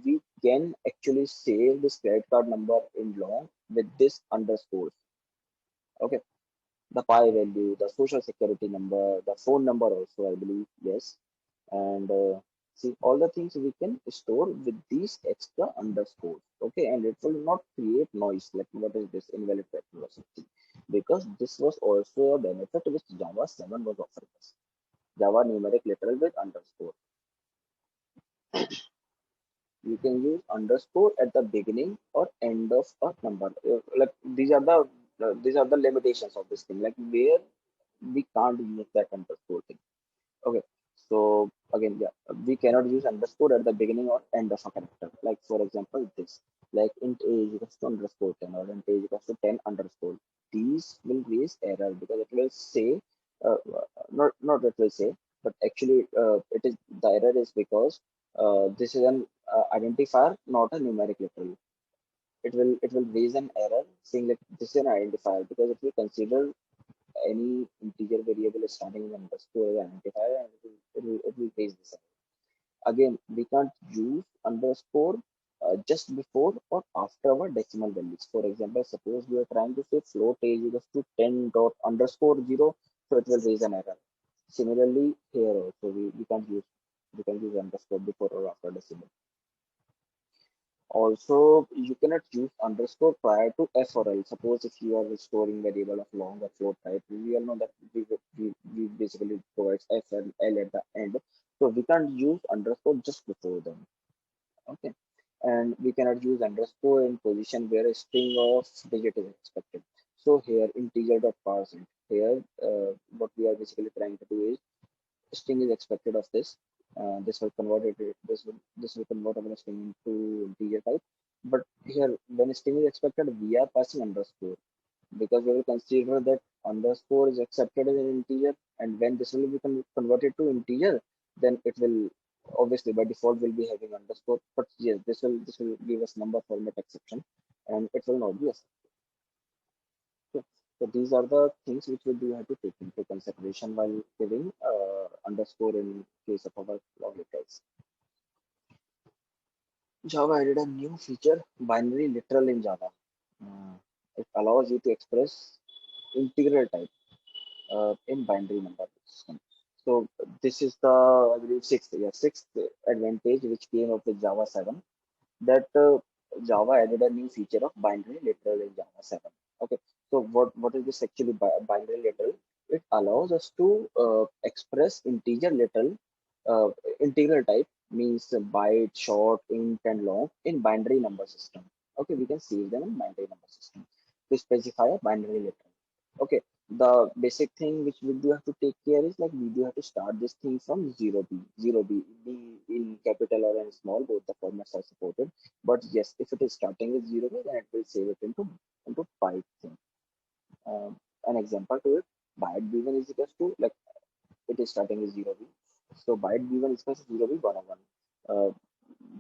we can actually save this credit card number in long with this underscores. Okay, the pi value, the social security number, the phone number also, I believe, yes. And see, all the things we can store with these extra underscores. Okay, and it will not create noise like what is this invalid vector or something, because this was also a benefit which Java 7 was offering us. Java numeric literal with underscore. You can use underscore at the beginning or end of a number. Like these are the limitations of this thing, like where we can't use that underscore thing. Okay, so again, yeah, we cannot use underscore at the beginning or end of a character. Like for example, this, like int a is equals to underscore 10 or int a is equals to 10 underscore. These will raise error because it will say, not it will say, but actually it is the error is because this is an identifier, not a numeric literal. It will raise an error saying that this is an identifier because it will consider any integer variable starting with underscore as an identifier, and it will raise this error. Again, we can't use underscore just before or after our decimal values. For example, suppose we are trying to say float a is equals to 10 dot underscore 0, so it will raise an error. Similarly, here also we can use underscore before or after decimal. Also, you cannot use underscore prior to f or l. Suppose if you are storing variable of long or float type, we all know that we basically provides f and l at the end. So we can't use underscore just before them. Okay. And we cannot use underscore in position where a string of digit is expected. So here integer dot parseInt. Here, what we are basically trying to do is string is expected of this. This will convert it. This will convert our string into integer type. But here, when string is expected, we are passing underscore because we will consider that underscore is accepted as an integer, and when this will be converted to integer, then it will obviously by default will be having underscore. But yes, this will give us number format exception, and it will not be accepted. Okay. So these are the things which we do have to take into consideration while giving underscore in case of our logicals. Java added a new feature, binary literal in Java. Uh, it allows you to express integral type in binary number system. So this is the, I believe, sixth advantage which came up with Java 7, that Java added a new feature of binary literal in Java 7. Okay, so what is this actually binary literal? It allows us to express integral type, means byte, short, int, and long in binary number system. Okay, we can save them in binary number system to specify a binary literal. Okay, the basic thing which we do have to take care is, like we do have to start this thing from 0b in capital or in small, both the formats are supported. But yes, if it is starting with 0b, then it will save it into byte thing. An example to it, byte b1 is equals to, like it is starting with 0b, so byte b1 is equals to 0b101.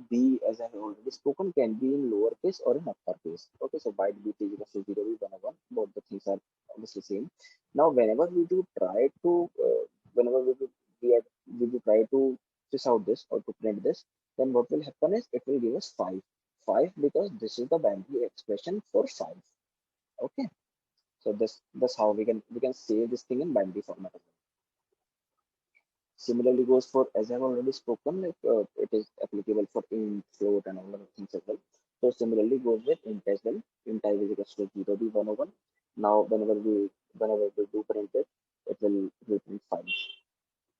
B, as I have already spoken, can be in lowercase or in uppercase. Okay, so byte B is equal to 0, B, 1, 1. Both the things are obviously same. Now, whenever we do try to, whenever we, are, we do try to fish out this or to print this, then what will happen is it will give us 5. 5 because this is the binary expression for 5. Okay, so that's how we can save this thing in binary format. Similarly goes for, as I've already spoken, like it is applicable for int, float, and all other things as well. So similarly goes with int as well. Int I is equal to 0, b 101. Now whenever we do print it, it will print 5.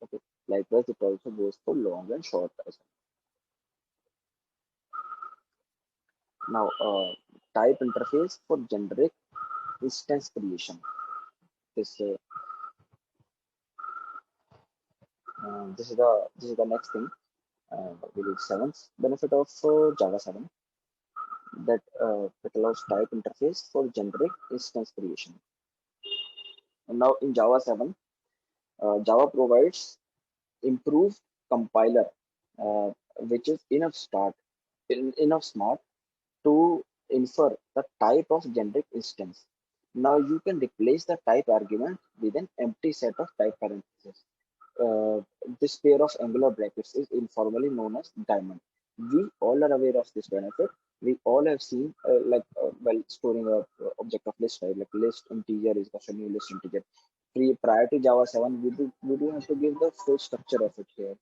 Okay. Likewise, it also goes for long and short as well. Now type interface for generic instance creation. This is the next thing. We did seventh benefit of Java 7, that it allows type interface for generic instance creation. And now in Java 7, Java provides improved compiler, uh, which is enough smart to infer the type of generic instance. Now you can replace the type argument with an empty set of type parentheses. uh, this pair of angular brackets is informally known as diamond. We all are aware of this benefit. We all have seen, while storing a object of list, right? Like list integer is the new list integer. Prior to Java 7, we do have to give the full structure of it here.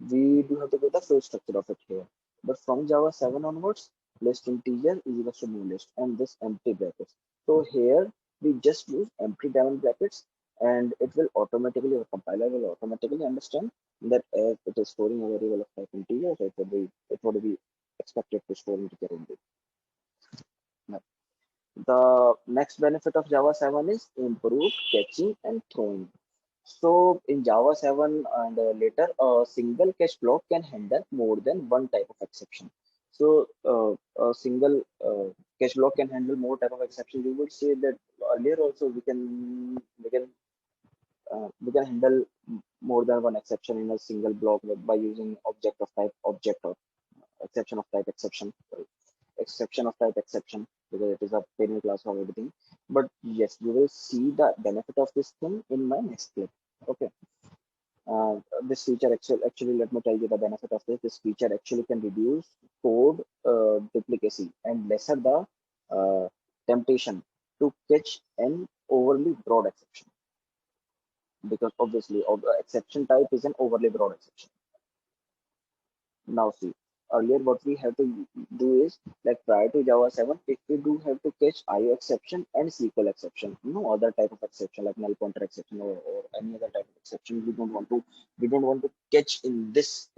We do have to give the full structure of it here. But from Java 7 onwards, list integer is equal to new list and this empty brackets. So here we just use empty diamond brackets, and it will automatically, or compiler will automatically understand that as it is storing a variable of type integer, so it would be expected to store integer in it. Now, the next benefit of Java 7 is improved catching and throwing. So in Java 7 and later, a single catch block can handle more than one type of exception. So a single catch block can handle more type of exception. We would say that earlier also we can handle more than one exception in a single block by using object of type object, or exception of type exception. Sorry, exception of type exception, because it is a parent class of everything. But yes, you will see the benefit of this thing in my next clip. Okay. This feature actually, let me tell you the benefit of this. This feature actually can reduce code duplicacy and lesser the temptation to catch an overly broad exception, because obviously exception type is an overly broad exception. Now see, earlier what we have to do is, like prior to Java 7, if we do have to catch IO exception and SQL exception, no other type of exception like null pointer exception, or any other type of exception, we don't want to catch in these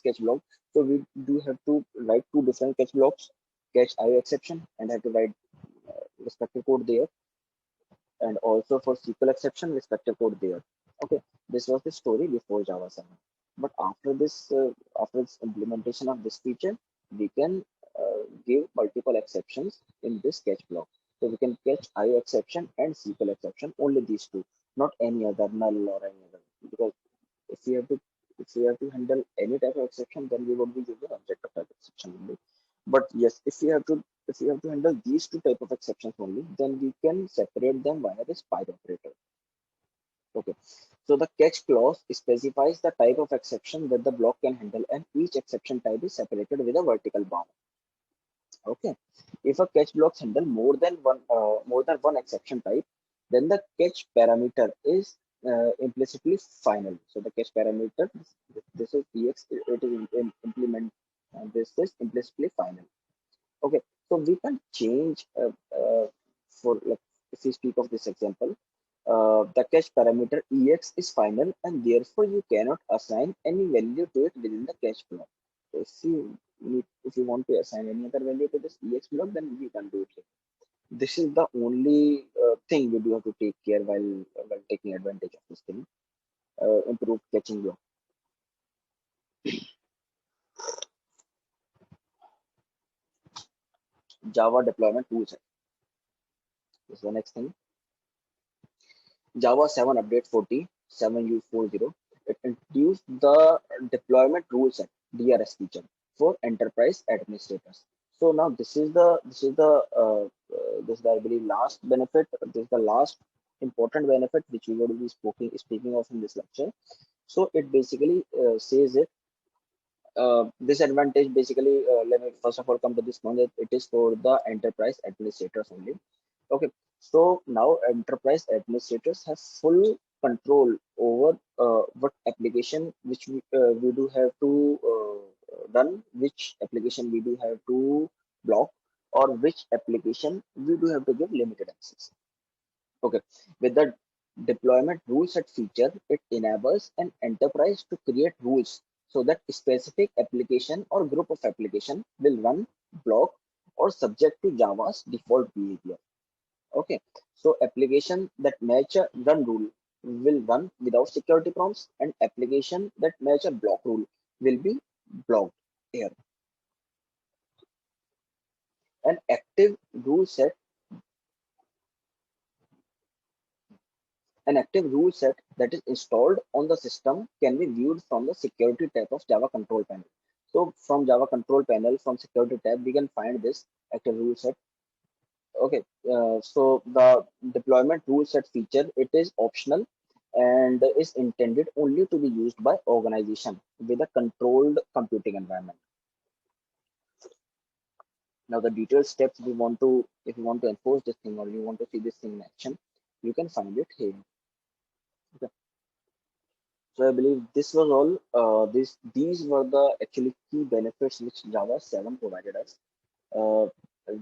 catch blocks. So we do have to write two different catch blocks, catch IO exception, and have to write respective code there, and also for SQL exception, respective code there. Okay, this was the story before Java 7. But after this implementation of this feature, we can give multiple exceptions in this catch block. So we can catch IO exception and SQL exception, only these two, not any other null or any other. Because if we have to handle any type of exception, then we would be using object of type exception only. But yes, if we have to handle these two type of exceptions only, then we can separate them via this pipe operator. Okay, so the catch clause specifies the type of exception that the block can handle, and each exception type is separated with a vertical bound. Okay, if a catch block handle more than one exception type, then the catch parameter is implicitly final. So the catch parameter, this is ex, it is implement, this is implicitly final. Okay, so we can change for, like, if we speak of this example, the cache parameter ex is final, and therefore you cannot assign any value to it within the cache block. So if you want to assign any other value to this ex block, then we can do it here. This is the only thing we do have to take care while taking advantage of this thing. Improved catching block. Java deployment tools. This is the next thing. Java 7 update 40 7U40. it introduced the deployment rule set DRS feature for enterprise administrators. So now this is the I believe last benefit. This is the last important benefit which we will be speaking of in this lecture. So it basically says it this advantage basically let me first of all come to this point that it is for the enterprise administrators only. Okay, so now enterprise administrators have full control over what application which we do have to run, which application we do have to block, or which application we do have to give limited access. Okay, with the deployment rule set feature, it enables an enterprise to create rules so that a specific application or group of application will run, block, or subject to Java's default behavior. Okay, so application that match a run rule will run without security prompts, and application that match a block rule will be blocked here. An active rule set An active rule set that is installed on the system can be viewed from the security tab of Java control panel. So from Java control panel, from security tab, we can find this active rule set. Okay, so the deployment rule set feature, it is optional and is intended only to be used by organization with a controlled computing environment. Now the detailed steps we want to, if you want to enforce this thing or you want to see this thing in action, you can find it here. Okay. So I believe this was all. These were the actually key benefits which Java 7 provided us. Uh,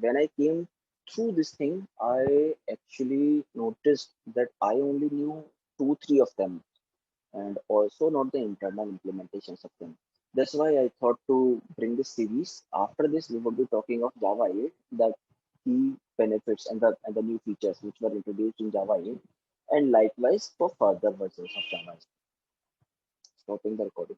when I came through this thing, I actually noticed that I only knew two, three of them, and also not the internal implementations of them. That's why I thought to bring this series. After this, we will be talking of Java 8, the key benefits and the new features which were introduced in Java 8, and likewise for further versions of Java. Stopping the recording.